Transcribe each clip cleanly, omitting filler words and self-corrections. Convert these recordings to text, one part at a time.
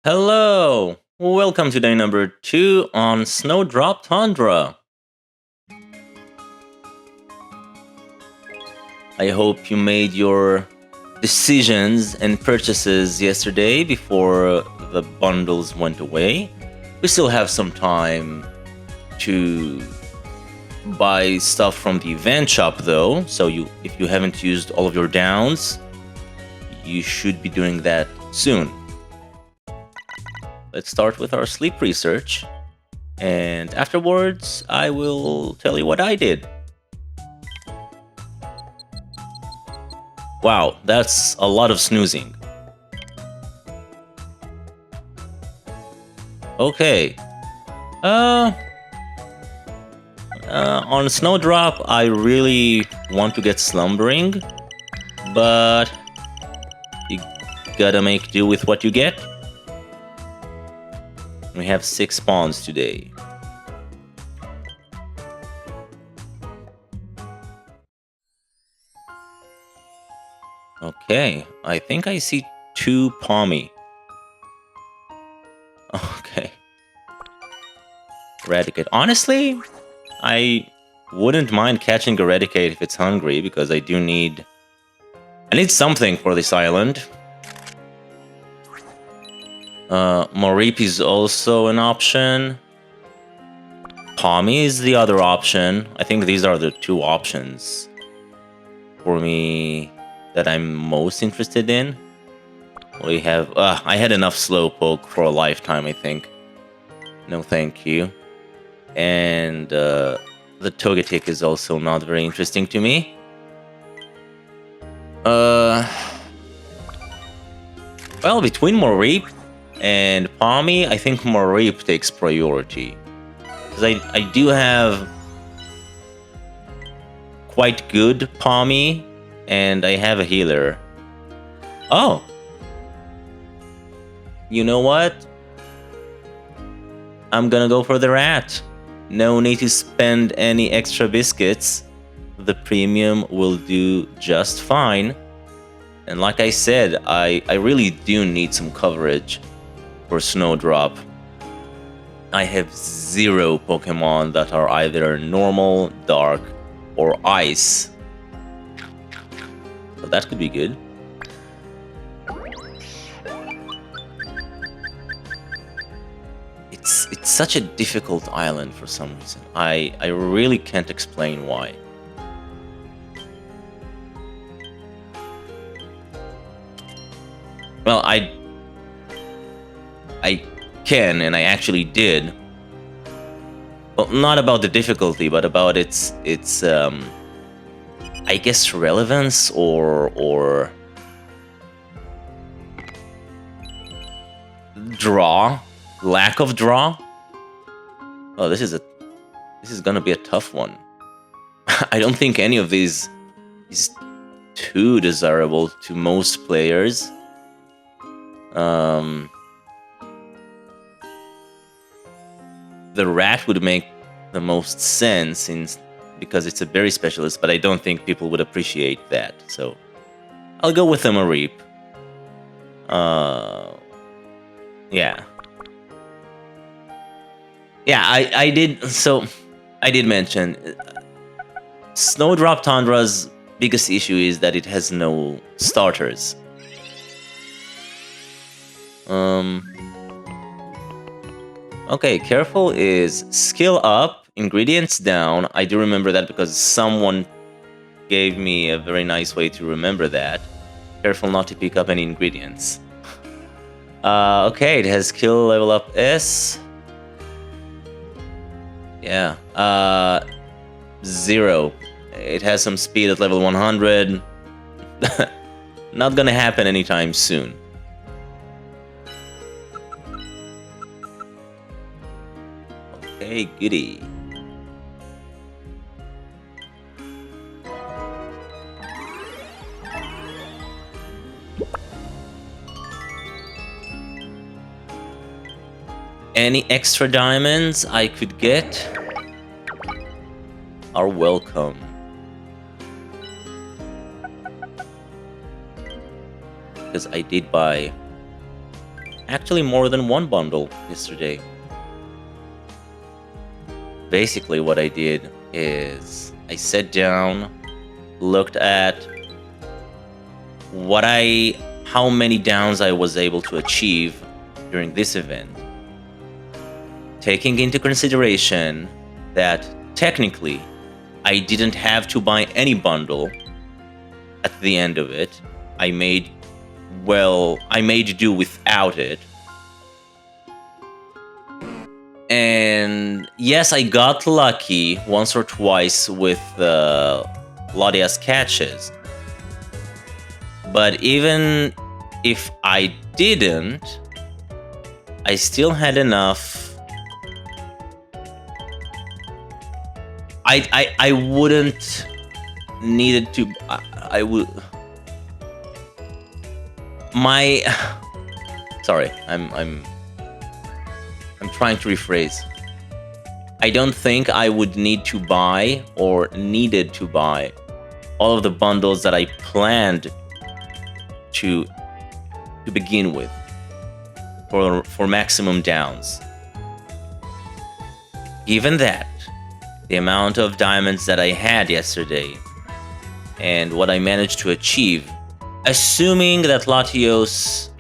Hello! Welcome to day number 2 on Snowdrop Tundra. I hope you made your decisions and purchases yesterday before the bundles went away. We still have some time to buy stuff from the event shop though, so if you haven't used all of your downs, you should be doing that soon. Let's start with our sleep research, and afterwards I will tell you what I did. Wow, that's a lot of snoozing. Okay. On Snowdrop, I really want to get slumbering, but you gotta make do with what you get. We have 6 spawns today. Okay, I think I see 2 Palmy. Okay. Eradicate. Honestly, I wouldn't mind catching Eradicate if it's hungry, because I need something for this island. Mareep is also an option. Palmy is the other option. I think these are the 2 options for me that I'm most interested in. We have... I had enough Slowpoke for a lifetime, I think. No thank you. And the Togetic is also not very interesting to me. Well, between Mareep and Palmy, I think Mareep takes priority. Because I do have quite good Palmy, and I have a healer. Oh! You know what? I'm gonna go for the rat. No need to spend any extra biscuits. The premium will do just fine. And like I said, I really do need some coverage for Snowdrop. I have 0 Pokemon that are either normal, dark, or ice. So that could be good. It's such a difficult island for some reason. I really can't explain why. Well, I can, and I actually did. Well, not about the difficulty, but about its I guess relevance or draw, lack of draw. Oh, this is gonna be a tough one. I don't think any of these is too desirable to most players. The rat would make the most sense because it's a berry specialist, but I don't think people would appreciate that. So I'll go with the Mareep. Yeah. Yeah, I did mention Snowdrop Tundra's biggest issue is that it has no starters. Okay, careful is skill up, ingredients down. I do remember that because someone gave me a very nice way to remember that. Careful not to pick up any ingredients. Okay, it has skill level up S. Yeah. 0. It has some speed at level 100. Not gonna happen anytime soon. Okay, goody. Any extra diamonds I could get are welcome. Because I did buy actually more than one bundle yesterday. Basically what I did is I sat down, looked at how many downs I was able to achieve during this event, taking into consideration that technically I didn't have to buy any bundle at the end of it. I made do without it. And yes, I got lucky once or twice with Latias catches. But even if I didn't, I still had enough. I wouldn't needed to. I would. My sorry, I'm trying to rephrase. I don't think I would need to buy or needed to buy all of the bundles that I planned to begin with for maximum downs. Given that, the amount of diamonds that I had yesterday and what I managed to achieve, assuming that Latios,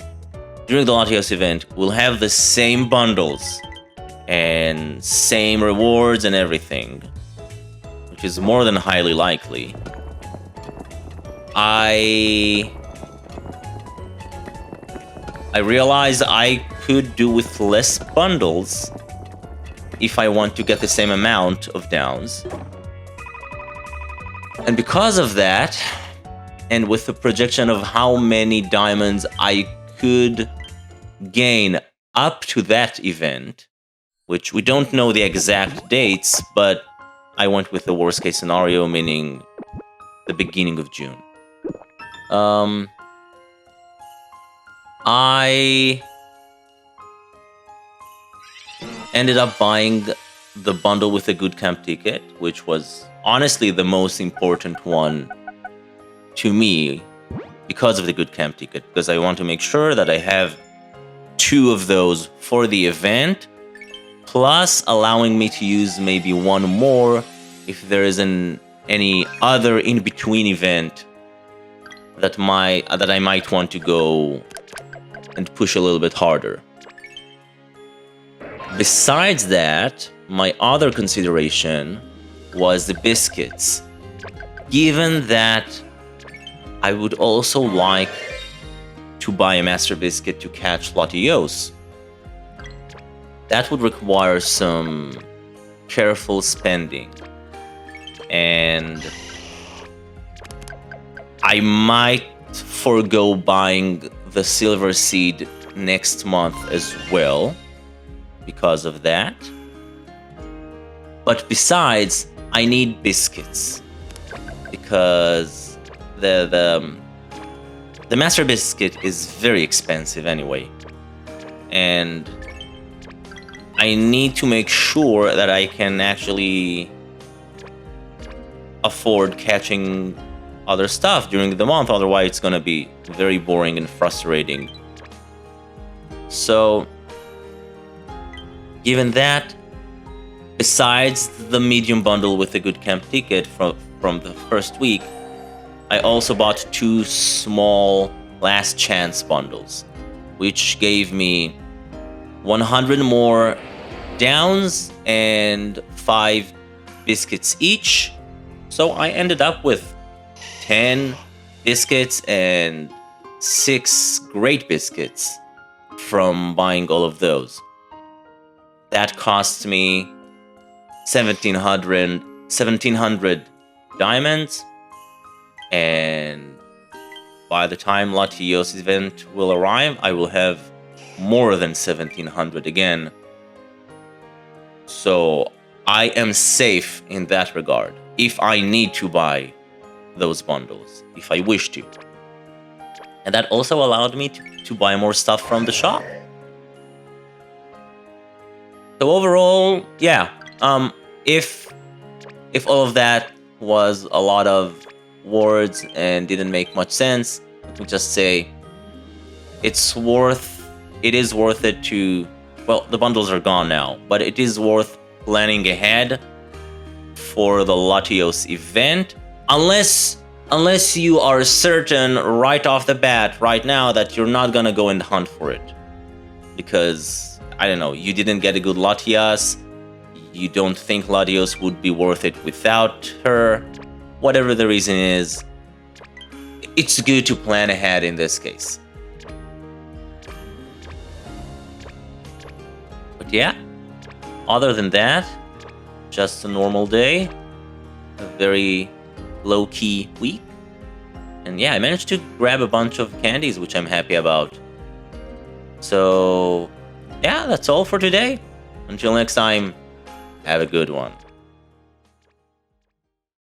during the Latios event, will have the same bundles and same rewards and everything, which is more than highly likely, I realized I could do with less bundles if I want to get the same amount of downs. And because of that, and with the projection of how many diamonds I could gain up to that event, which we don't know the exact dates, but I went with the worst case scenario, meaning the beginning of June. I ended up buying the bundle with a good camp ticket, which was honestly the most important one to me because of the good camp ticket, because I want to make sure that I have 2 of those for the event, plus allowing me to use maybe 1 more if there isn't any other in-between event that I might want to go and push a little bit harder. Besides that, my other consideration was the biscuits. Given that I would also like to buy a Master Biscuit to catch Latios, that would require some careful spending. And I might forego buying the Silver Seed next month as well because of that. But besides, I need biscuits because the Master Biscuit is very expensive anyway, and I need to make sure that I can actually afford catching other stuff during the month, otherwise it's gonna be very boring and frustrating. So, given that, besides the medium bundle with a good camp ticket from the first week, I also bought 2 small last chance bundles, which gave me 100 more downs and 5 biscuits each. So I ended up with 10 biscuits and 6 great biscuits from buying all of those. That cost me 1700 diamonds, and by the time Latios event will arrive, I will have more than 1700 again. So I am safe in that regard if I need to buy those bundles, if I wish to. And that also allowed me to buy more stuff from the shop. So overall, yeah, if all of that was a lot of words and didn't make much sense, let me just say it's worth it is worth it to... Well, the bundles are gone now, but it is worth planning ahead for the Latios event. Unless you are certain right off the bat, right now, that you're not gonna go and hunt for it. Because, I don't know, you didn't get a good Latias, you don't think Latios would be worth it without her, whatever the reason is, it's good to plan ahead in this case. But yeah, other than that, just a normal day, a very low-key week. And yeah, I managed to grab a bunch of candies, which I'm happy about. So yeah, that's all for today. Until next time, have a good one.